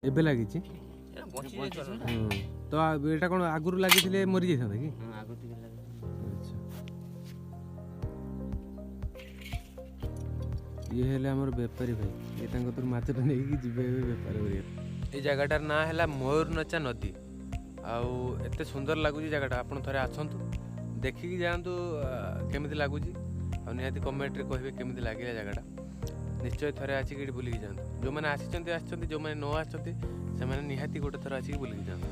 ଏବେ ଲାଗିଛି ତ ଏଇଟା କ'ଣ ଆଗରୁ ଲାଗିଥିଲେ ମରି ଯାଇଥାନ୍ତା କି? ଆଚ୍ଛା, ଇଏ ହେଲେ ଆମର ବେପାରୀ ଭାଇ, ଇଏ ତାଙ୍କ ତୋର ମାଛଟା ନେଇକି ଯିବେ ଏବେ ବେପାର କରିବା। ଏଇ ଜାଗାଟାର ନାଁ ହେଲା ମୟୂରନଚା ନଦୀ। ଆଉ ଏତେ ସୁନ୍ଦର ଲାଗୁଛି ଜାଗାଟା, ଆପଣ ଥରେ ଆସନ୍ତୁ ଦେଖିକି ଯାଆନ୍ତୁ କେମିତି ଲାଗୁଛି। ଆଉ ନିହାତି କମେଣ୍ଟରେ କହିବେ କେମିତି ଲାଗିଲା ଜାଗାଟା। ନିଶ୍ଚୟ ଥରେ ଆସିକି ଏଠି ବୁଲିକି ଯାଆନ୍ତୁ। ଯେଉଁମାନେ ଆସିଛନ୍ତି, ଯେଉଁମାନେ ନ ଆସିଛନ୍ତି ସେମାନେ ନିହାତି ଗୋଟେ ଥର ଆସିକି ବୁଲିକି ଯାଆନ୍ତୁ।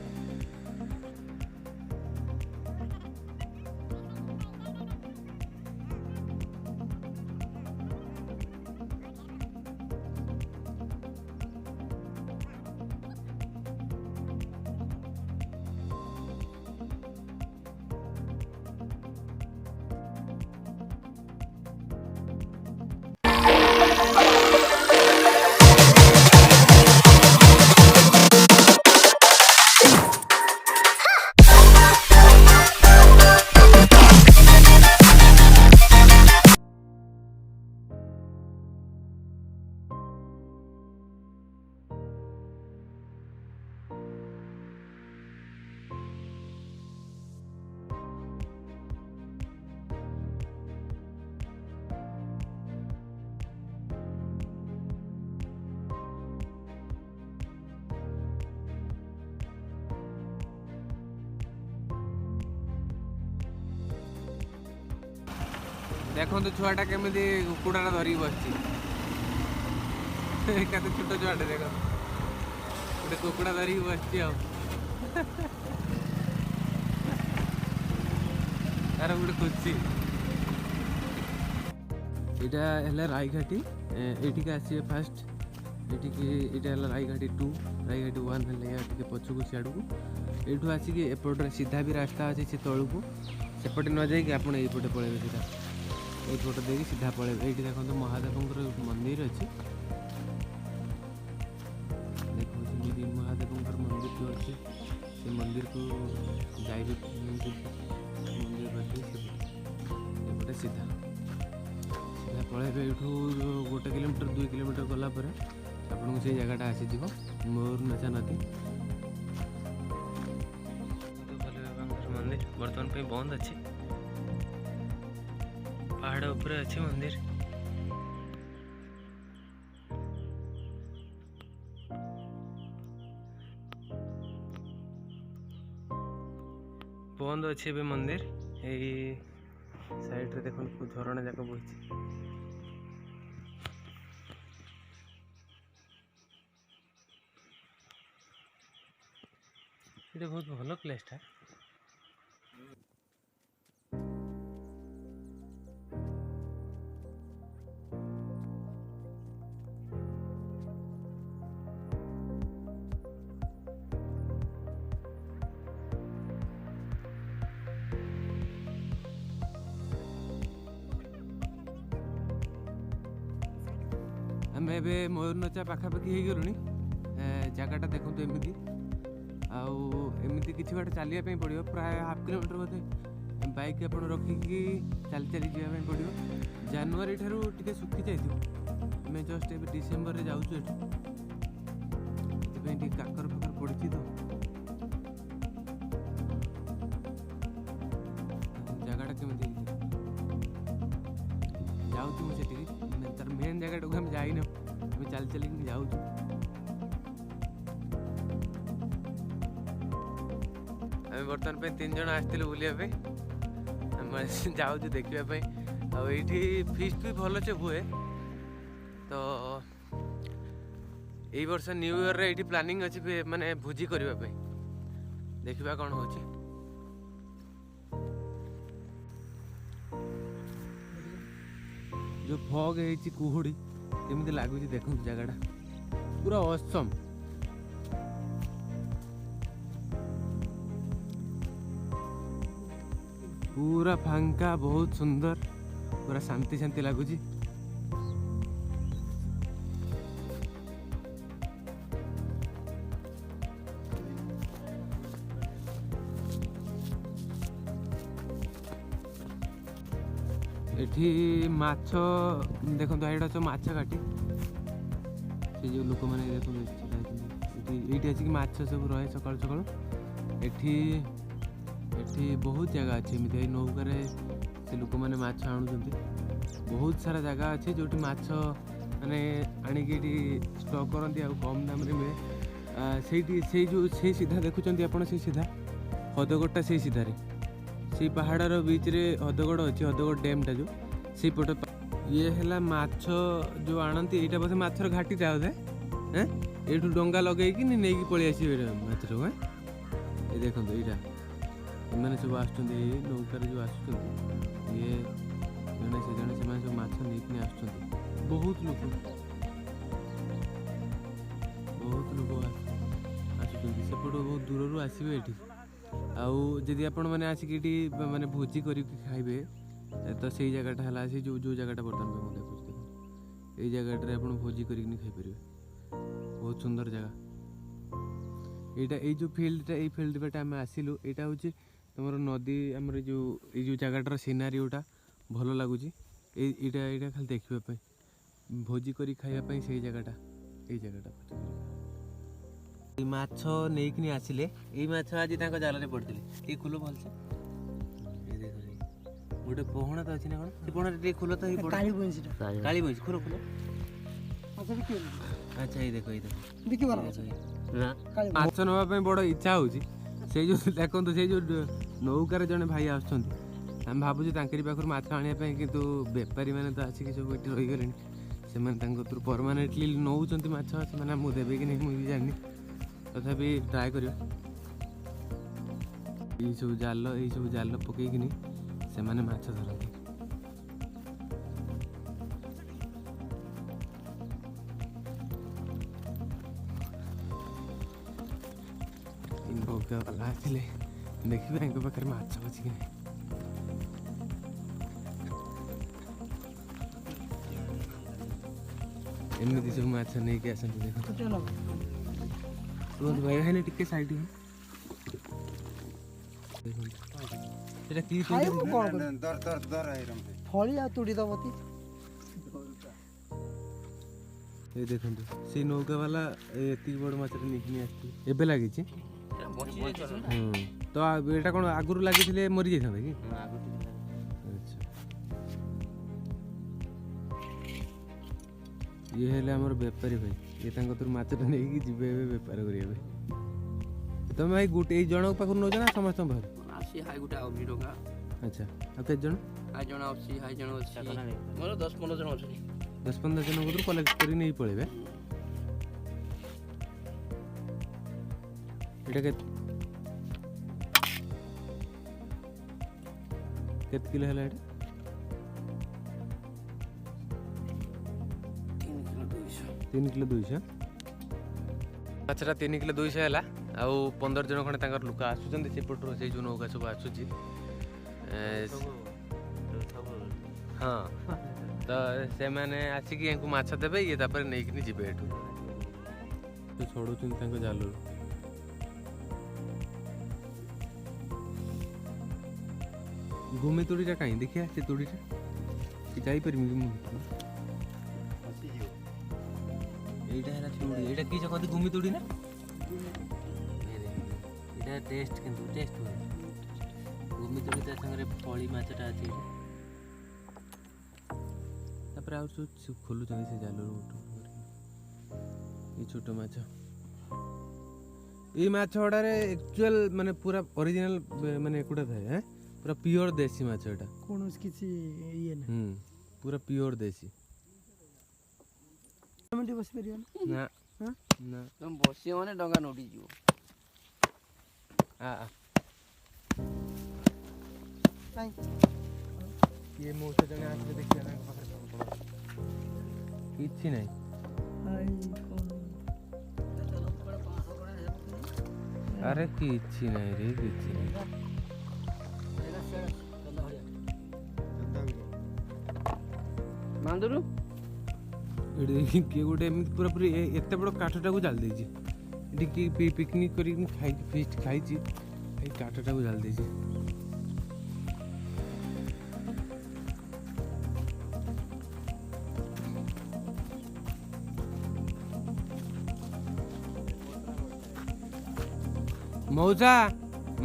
ଦେଖନ୍ତୁ ଛୁଆଟା କେମିତି କୁକୁଡ଼ାଟା ଧରିକି ବସିଛି। କେତେ ଛୋଟ ଛୁଆଟେ, ଦେଖ ଗୋଟେ କୁକୁଡ଼ା ଧରିକି ବସିଛି। ଆଉ ତାର ଗୋଟେ ଖୁସି। ଏଇଟା ହେଲା ରାଇଘାଟି, ଏଇଠିକି ଆସିବେ ଫାଷ୍ଟ। ଏଇଠିକି ଏଇଟା ହେଲା ରାଇଘାଟି 2, ରାଇଘାଟି 1 ହେଲେ ଟିକେ ପଛକୁ ସିଆଡ଼କୁ। ଏଇଠୁ ଆସିକି ଏପଟରେ ସିଧା ବି ରାସ୍ତା ଅଛି ସେ ତଳକୁ, ସେପଟେ ନ ଯାଇକି ଆପଣ ଏଇପଟେ ପଳେଇବେ ସିଧା। ଏଇ ଫଟୋ ଦେଇକି ସିଧା ପଳେଇବେ। ଏଇଠି ଦେଖନ୍ତୁ ମହାଦେବଙ୍କର ମନ୍ଦିର ଅଛି, ଦେଖନ୍ତୁ ମହାଦେବଙ୍କର ମନ୍ଦିର ଯେଉଁ ଅଛି ସେ ମନ୍ଦିରକୁ ଯାଇବେ। ମନ୍ଦିର ପାଖରେ ଏପଟେ ସିଧା ସିଧା ପଳେଇବେ। ଏଇଠୁ 1 କିଲୋମିଟର 2 କିଲୋମିଟର ଗଲା ପରେ ଆପଣଙ୍କୁ ସେଇ ଜାଗାଟା ଆସିଯିବ, ମୟୂରନଚା ନଦୀ। ବାବାଙ୍କର ମନ୍ଦିର ବର୍ତ୍ତମାନ ପାଇଁ ବନ୍ଦ ଅଛି, ପାହାଡ଼ ଉପରେ ଅଛି ମନ୍ଦିର। ବନ୍ଦ ଅଛି ଏବେ ମନ୍ଦିର। ଏଇ ସାଇଡ଼ରେ ଦେଖନ୍ତୁ ଝରଣା ଯାକ ବହିଛି। ଏଇଟା ବହୁତ ଭଲ ପ୍ଲେସ୍ଟା। ଆମେ ଏବେ ମୟୂରନଚା ପାଖାପାଖି ହେଇଗଲୁଣି। ଜାଗାଟା ଦେଖନ୍ତୁ ଏମିତି, ଆଉ ଏମିତି କିଛି ବାଟ ଚାଲିବା ପାଇଁ ପଡ଼ିବ, ପ୍ରାୟ 1/2 କିଲୋମିଟର ବୋଧେ ବାଇକ୍ ଆପଣ ରଖିକି ଚାଲି ଚାଲି ଯିବା ପାଇଁ ପଡ଼ିବ। ଜାନୁଆରୀ ଠାରୁ ଟିକେ ଶୁଖି ଯାଇଥିବ, ଆମେ ଜଷ୍ଟ ଏବେ ଡିସେମ୍ବରରେ ଯାଉଛୁ ଏଠୁ, ସେଥିପାଇଁ ଟିକେ କାକର ଫାକର ପଡ଼ିଛି। ତ ଜାଗାଟା କେମିତି ଯାଉଛୁ ମୁଁ ସେଠିକି, ତାର ମେନ୍ ଜାଗାଟାକୁ ଆମେ ଯାଇନୁ, ଆମେ ଚାଲି ଚାଲିକି ଯାଉଛୁ। ଆମେ ବର୍ତ୍ତମାନ ପାଇଁ 3 ଜଣ ଆସିଥିଲୁ ବୁଲିବା ପାଇଁ, ଆମେ ଯାଉଛୁ ଦେଖିବା ପାଇଁ। ଆଉ ଏଇଠି ଫିଷ୍ଟ ବି ଭଲସେ ହୁଏ। ତ ଏଇ ବର୍ଷ ନ୍ୟୁ ଇୟର୍ରେ ଏଇଠି ପ୍ଲାନିଂ ଅଛି ମାନେ ଭୋଜି କରିବା ପାଇଁ, ଦେଖିବା କ'ଣ ହେଉଛି। ଯେଉଁ ଫଗ୍ ହେଇଛି, କୁହୁଡ଼ି କେମିତି ଲାଗୁଛି ଦେଖନ୍ତୁ, ଜାଗାଟା ପୁରା ଅସମ୍। ପୁରା ଫାଙ୍କା, ବହୁତ ସୁନ୍ଦର, ପୁରା ଶାନ୍ତି ଶାନ୍ତି ଲାଗୁଛି। ଏଠି ମାଛ ଦେଖନ୍ତୁ, ଏଇଟା ତ ମାଛ ଘାଟି। ସେ ଯେଉଁ ଲୋକମାନେ ଦେଖନ୍ତୁ ଛିଡ଼ା ହେଇଛନ୍ତି ये माछ सब रहे सकाल सकाल एठी बहुत जगह अच्छी एमती नौकार से लोक मैंने माछ आणुचंती बहुत सारा जगह अच्छी जो माछ माने आणिकी स्टॉक करती कम दाम मिले से सीधा देखुं आप सीधा हदगड़टा से सीधारे से पहाड़र बीच रे हदगड़ अच्छी हदगड़ डैमटा जो से पट ये है माछ जो आणती यहाँ बोधे माछर घाटीटा बोधे ये डंगा लगे नहीं पलि आसवे माछ सब ये देखो यहाँ मैंने सब आस नौकार जो आस ये जड़े से जड़े से सब माछ नहीं आस बहुत लोग आसपट बहुत दूर आसवे ये आदि आपण मैंने आसिक माने भोजी कर खाइबे तो से जगहटा है जो जो जगहटा बर्तमान देखो ये जगह आप भोजी कर खाईपर बहुत सुंदर जगह यहाँ जो फील्ड बाटे आम आसिलु यहाँ हूँ तुम नदी आमर जो ये जगहटार सिनारीटा भल लगुच यहाँ खाली देखापी भोजी कर खावाई से जगहटा ये जगहटा माछ नहीं आसिले ये माछ आज जाल पड़ते ये खुलो भलसे गोटे पहणा तो अच्छी ना कौन पहणा खुलो तो काली बंसी खुलो खुलो अच्छा ये देखो माछ नापी बड़ इच्छा हो जो देखो से जो नौकार जड़े भाई आम भावुँ पाखर माछ आने कि बेपारी मैंने तो आसिक सब ये रहीगले से परमानेंटली नौ माछ से मुझे देवे कि नहीं मुझे जानी तथापि ट्राए कर सब जाल पकईकि से माने माछ धरती नौका वाला आसिले देखिए पाखे माछ अच्छी कि नहीं एमती सब माछ नहीं कि आसती देखो तुम भाई है टिके साइड ये देखो से नौका वाला ये बड़ माछ नहीं लगी तो यहाँ कौन आगुरी लगी मरी जाता कि अच्छा ये है आमर बेपारी भाई ये माछटा नहीं जी बेपार करेंगे तुम भाई गोटे जन पाख नौ ना समस्त अच्छा के जन 10-15 जन 10-15 जन को कलेक्ट कर नहीं पड़े केत किलो है 3 किलो 200 माछटा 3 किलो 200 है आउ 15 जन खंडे लोक आसुच्च से पटर से जो नौका सब आसूँ हाँ तो से मैंने आसिक माछ देवे ये नहीं जी ये छोड़ू जाल घूमे तोड़ीटा कहीं देखिए से तोड़ीटा जापर यहाँ कि कहते घूमी तोड़ी ना यहाँ टेस्ट किंतु टेस्ट हुए घूमी तोड़ी सागर फली माछटा अच्छी खोलुं से जाल ये छोट माछ ये माछ गुड़ारे एक्चुअल माने पूरा ओरिजिनल माने एकुटा थाए पूरा प्योर देसी माछ एटा कोन किसी ये ना पूरा प्योर देसी मिनट बस परिया ना ना तुम बसियो माने डंगा नोडी जीवो आ काई ये मोसे जने आके देखिया ना पाखरे किछि नहीं आई कोन अरे किछि नहीं रे किछि नहीं मांदुरु एडी के गोटे पूरा पूरी एते बड़ काठटा को जाल देछि एडी की पिकनिक करी खाई फीस्ट खाइछि ए काठटा को जाल देछि ମଉସା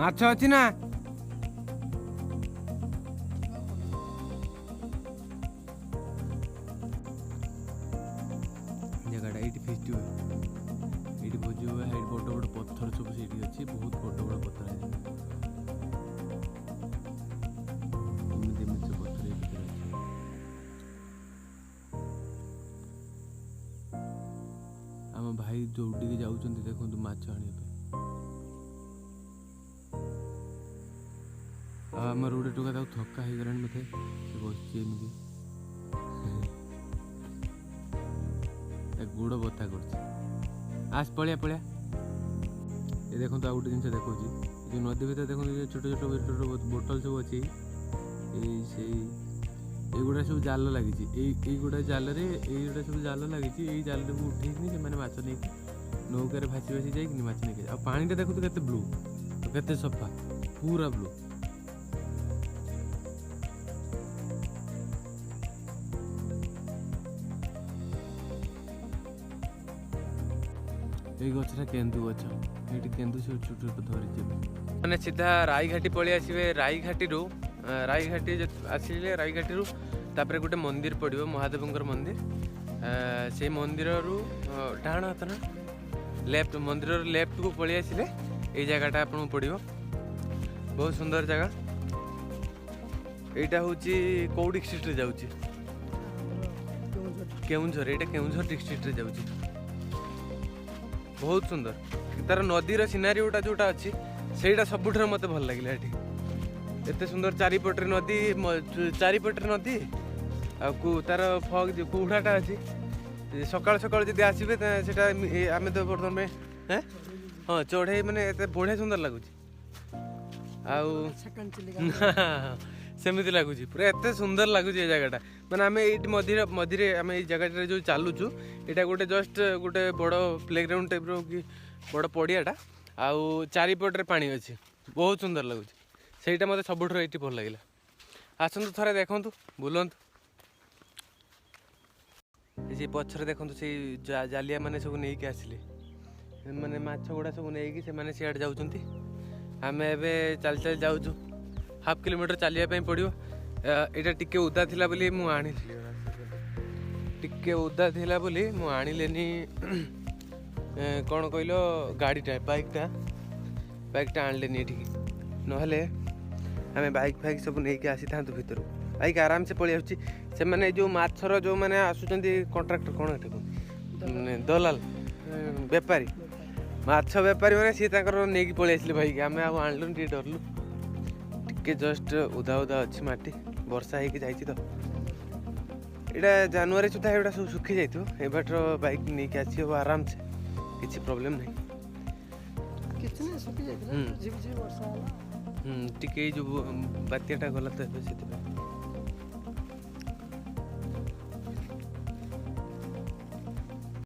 ମାଛ ଅଛି ନା? ଜାଗାଟା ଏଇଠି ଫିଷ୍ଟ ହୁଏ, ଏଇଠି ଭୋଜି ହୁଏ। ଏଇଠି ବଡ଼ ବଡ଼ ପଥର ସବୁ ସେଇଠି ଅଛି, ବହୁତ ବଡ଼ ବଡ଼ ପଥର ଅଛି। ଏମିତି ଏମିତି ସବୁ ପଥର ଏଇ ଭିତରେ ଅଛି। ଆମ ଭାଇ ଯୋଉଠିକି ଯାଉଛନ୍ତି ଦେଖନ୍ତୁ ମାଛ ଆଣିବା ପାଇଁ। ଆଉ ଆମର ଗୋଟେ ଟୋକା ତାକୁ ଥକା ହେଇଗଲାଣି ବୋଧେ, ସେ ବସିଛି ଏମିତି ତା ଗୋଡ଼ ବଥା କରୁଛି। ଆସ ପଳିଆ ପଳିଆ। ଏ ଦେଖନ୍ତୁ ଆଉ ଗୋଟେ ଜିନିଷ ଦେଖଉଛି, ଯେଉଁ ନଦୀ ଭିତରେ ଦେଖନ୍ତୁ ଯେ ଛୋଟ ଛୋଟ ବୋଟଲ ସବୁ ଅଛି, ଏଇଗୁଡ଼ା ସବୁ ଜାଲ ଲାଗିଛି। ଏଇଗୁଡ଼ା ଜାଲରେ ଏଇଗୁଡ଼ା ସବୁ ଜାଲ ଲାଗିଛି। ଏଇ ଜାଲଟାକୁ ଉଠେଇକିନି ସେମାନେ ମାଛ ନେଇକି ନୌକାରେ ଭାସି ଭାସି ଯାଇକିନି ମାଛ ନେଇକି। ଆଉ ପାଣିଟା ଦେଖନ୍ତୁ କେତେ ବ୍ଲୁ, କେତେ ସଫା, ପୁରା ବ୍ଲୁ। ଏଇ ଗଛଟା କେନ୍ଦୁ ଗଛ, ଏଇଠି କେନ୍ଦୁ ସବୁ ଛୋଟ ଛୋଟ ଧରିଛି। ମାନେ ସିଧା ରାଇଘାଟି ପଳେଇ ଆସିବେ। ରାଇଘାଟିରୁ ଆସିଲେ ରାଇଘାଟିରୁ ତାପରେ ଗୋଟେ ମନ୍ଦିର ପଡ଼ିବ, ମହାଦେବଙ୍କର ମନ୍ଦିର। ସେଇ ମନ୍ଦିରରୁ ଡାହାଣ ହାତ ନା ଲେଫ୍ଟ, ମନ୍ଦିରର ଲେଫ୍ଟକୁ ପଳେଇ ଆସିଲେ ଏଇ ଜାଗାଟା ଆପଣଙ୍କୁ ପଡ଼ିବ। ବହୁତ ସୁନ୍ଦର ଜାଗା। ଏଇଟା ହେଉଛି କେଉଁ ଡିଷ୍ଟ୍ରିକ୍ଟରେ ଯାଉଛି? କେଉଁଝର। ଏଇଟା କେଉଁଝର ଡିଷ୍ଟ୍ରିକ୍ଟରେ ଯାଉଛି। ବହୁତ ସୁନ୍ଦର। ତାର ନଦୀର ସିନାରୀ ଯୋଉଟା ଅଛି ସେଇଟା ସବୁଠାରୁ ମୋତେ ଭଲ ଲାଗିଲା। ଏଠି ଏତେ ସୁନ୍ଦର ଚାରିପଟରେ ନଦୀ, ଆଉ ତାର ଫଗ କୁହୁଡ଼ାଟା ଅଛି। ସକାଳୁ ସକାଳୁ ଯଦି ଆସିବେ ସେଟା ଆମେ ତ ବର୍ତ୍ତମାନ ହଁ ଚଢ଼େଇ ମାନେ ଏତେ ବଢ଼ିଆ ସୁନ୍ଦର ଲାଗୁଛି। ଆଉ ସେମିତି ଲାଗୁଛି, ପୁରା ଏତେ ସୁନ୍ଦର ଲାଗୁଛି ଏ ଜାଗାଟା। ମାନେ ଆମେ ଏଇଠି ମଝିରେ ଆମେ ଏଇ ଜାଗାଟାରେ ଯେଉଁ ଚାଲୁଛୁ, ଏଇଟା ଗୋଟେ ଜଷ୍ଟ ଗୋଟେ ବଡ଼ ପ୍ଲେଗ୍ରାଉଣ୍ଡ ଟାଇପ୍ର କି ବଡ଼ ପଡ଼ିଆଟା, ଆଉ ଚାରିପଟରେ ପାଣି ଅଛି। ବହୁତ ସୁନ୍ଦର ଲାଗୁଛି। ସେଇଟା ମୋତେ ସବୁଠାରୁ ଏଇଠି ଭଲ ଲାଗିଲା। ଆସନ୍ତୁ ଥରେ ଦେଖନ୍ତୁ, ବୁଲନ୍ତୁ। ସେ ପଛରେ ଦେଖନ୍ତୁ ସେଇ ଜାଲିଆ ମାନେ ସବୁ ନେଇକି ଆସିଲେ, ମାନେ ମାଛ ଗୁଡ଼ା ସବୁ ନେଇକି ସେମାନେ ସିଆଡ଼େ ଯାଉଛନ୍ତି। ଆମେ ଏବେ ଚାଲି ଚାଲି ଯାଉଛୁ। 1/2 କିଲୋମିଟର ଚାଲିବା ପାଇଁ ପଡ଼ିବ। ଏଇଟା ଟିକେ ଓଦା ଥିଲା ବୋଲି ମୁଁ ଆଣିଲିନି। କ'ଣ କହିଲ, ଗାଡ଼ିଟା ବାଇକ୍ଟା ଆଣିଲେନି ଏଠିକି, ନହେଲେ ଆମେ ବାଇକ୍ ସବୁ ନେଇକି ଆସିଥାନ୍ତୁ ଭିତରୁ। ବାଇକ୍ ଆରାମସେ ପଳେଇ ଆସୁଛି। ସେମାନେ ଏଇ ଯେଉଁ ମାଛର ଯେଉଁମାନେ ଆସୁଛନ୍ତି କଣ୍ଟ୍ରାକ୍ଟର, କ'ଣ ଏଠି କୁହନ୍ତି, ଦଲାଲ, ବେପାରୀ, ମାଛ ବେପାରୀ ମାନେ ସିଏ ତାଙ୍କର ନେଇକି ପଳେଇ ଆସିଲେ ବାଇକ୍। ଆମେ ଆଉ ଆଣିଲୁନି, ଟିକେ ଡରିଲୁ। ଟିକେ ଜଷ୍ଟ ଓଦା ଅଛି ମାଟି, ବର୍ଷା ହେଇକି ଯାଇଛି ତ। ଏଇଟା ଜାନୁଆରୀ ସୁଦ୍ଧା ଏଗୁଡ଼ା ସବୁ ଶୁଖି ଯାଇଥିବ। ଏ ବାଟର ବାଇକ୍ ନେଇକି ଆସିବ ଆରାମସେ, କିଛି ପ୍ରୋବ୍ଲେମ୍ ନାହିଁ। ଟିକେ ଏଇ ଯେଉଁ ବାତ୍ୟାଟା ଗଲା ତ ଏବେ ସେଥିପାଇଁ